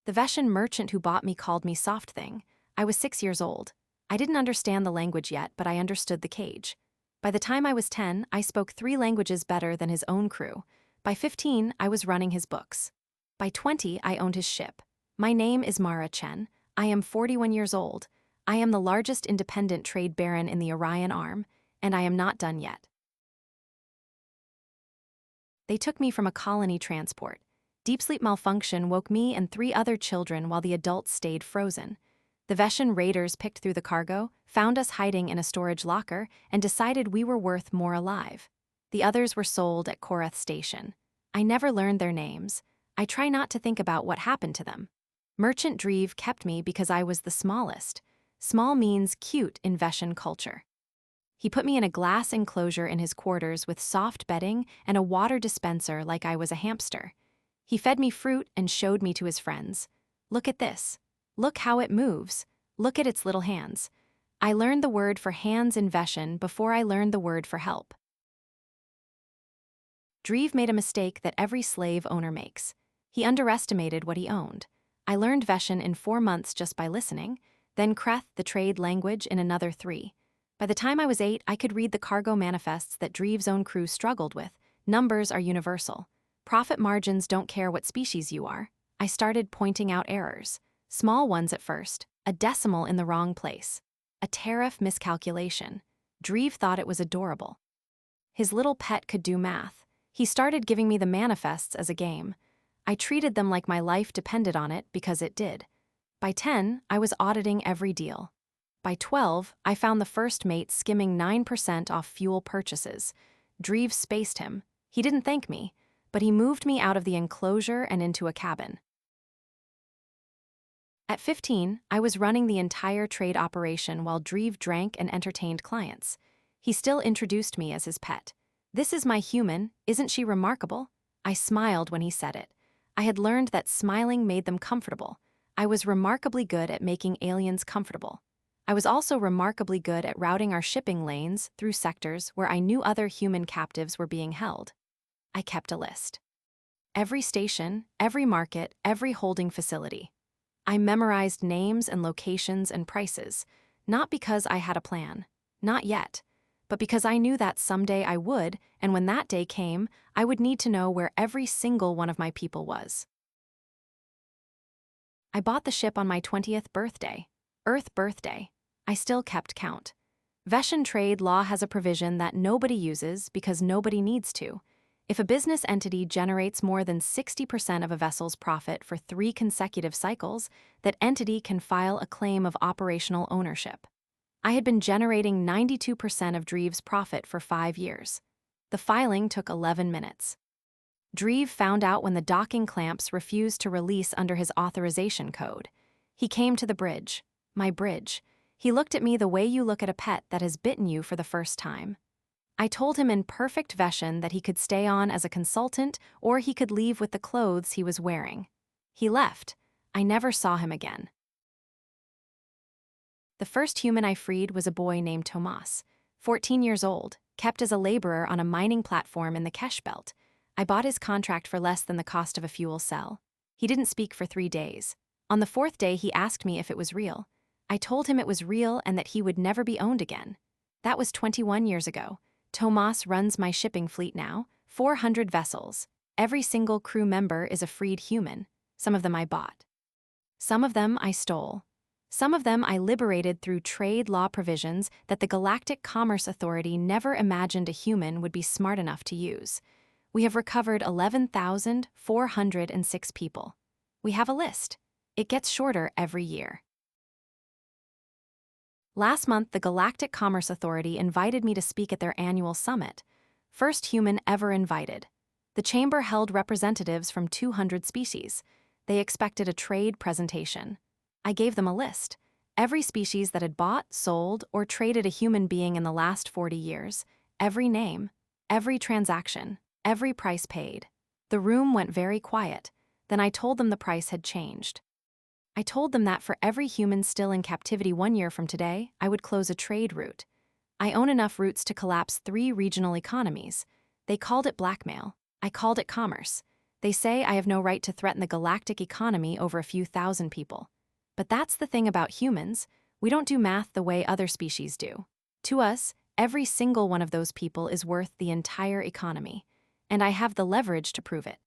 The Veshan merchant who bought me called me soft thing. I was 6 years old. I didn't understand the language yet, but I understood the cage. By the time I was 10, I spoke 3 languages better than his own crew. By 15, I was running his books. By 20, I owned his ship. My name is Mara Chen. I am 41 years old. I am the largest independent trade baron in the Orion Arm, and I am not done yet. They took me from a colony transport. Deep sleep malfunction woke me and 3 other children while the adults stayed frozen. The Veshan raiders picked through the cargo, found us hiding in a storage locker, and decided we were worth more alive. The others were sold at Korath Station. I never learned their names. I try not to think about what happened to them. Merchant Dreve kept me because I was the smallest. Small means cute in Veshan culture. He put me in a glass enclosure in his quarters with soft bedding and a water dispenser like I was a hamster. He fed me fruit and showed me to his friends. Look at this. Look how it moves. Look at its little hands. I learned the word for hands in Veshan before I learned the word for help. Dreve made a mistake that every slave owner makes. He underestimated what he owned. I learned Veshan in 4 months just by listening, then Kreth, the trade language, in another 3. By the time I was 8, I could read the cargo manifests that Dreve's own crew struggled with. Numbers are universal. Profit margins don't care what species you are. I started pointing out errors. Small ones at first, a decimal in the wrong place. A tariff miscalculation. Dreve thought it was adorable. His little pet could do math. He started giving me the manifests as a game. I treated them like my life depended on it because it did. By 10, I was auditing every deal. By 12, I found the first mate skimming 9% off fuel purchases. Dreve spaced him. He didn't thank me, but he moved me out of the enclosure and into a cabin. At 15, I was running the entire trade operation while Dreve drank and entertained clients. He still introduced me as his pet. "This is my human, isn't she remarkable?" I smiled when he said it. I had learned that smiling made them comfortable. I was remarkably good at making aliens comfortable. I was also remarkably good at routing our shipping lanes through sectors where I knew other human captives were being held. I kept a list. Every station, every market, every holding facility. I memorized names and locations and prices, not because I had a plan, not yet, but because I knew that someday I would, and when that day came, I would need to know where every single one of my people was. I bought the ship on my 20th birthday, Earth birthday. I still kept count. Veshan trade law has a provision that nobody uses because nobody needs to. If a business entity generates more than 60% of a vessel's profit for 3 consecutive cycles, that entity can file a claim of operational ownership. I had been generating 92% of Dreve's profit for 5 years. The filing took 11 minutes. Dreve found out when the docking clamps refused to release under his authorization code. He came to the bridge, my bridge. He looked at me the way you look at a pet that has bitten you for the first time. I told him in perfect Veshan that he could stay on as a consultant or he could leave with the clothes he was wearing. He left. I never saw him again. The first human I freed was a boy named Tomas, 14 years old, kept as a laborer on a mining platform in the Kesh Belt. I bought his contract for less than the cost of a fuel cell. He didn't speak for 3 days. On the 4th day, he asked me if it was real. I told him it was real and that he would never be owned again. That was 21 years ago. Tomas runs my shipping fleet now, 400 vessels. Every single crew member is a freed human. Some of them I bought. Some of them I stole. Some of them I liberated through trade law provisions that the Galactic Commerce Authority never imagined a human would be smart enough to use. We have recovered 11,406 people. We have a list. It gets shorter every year. Last month, the Galactic Commerce Authority invited me to speak at their annual summit. First human ever invited. The chamber held representatives from 200 species. They expected a trade presentation. I gave them a list. Every species that had bought, sold, or traded a human being in the last 40 years. Every name. Every transaction. Every price paid. The room went very quiet. Then I told them the price had changed. I told them that for every human still in captivity 1 year from today, I would close a trade route. I own enough routes to collapse 3 regional economies. They called it blackmail. I called it commerce. They say I have no right to threaten the galactic economy over a few thousand people. But that's the thing about humans. We don't do math the way other species do. To us, every single one of those people is worth the entire economy. And I have the leverage to prove it.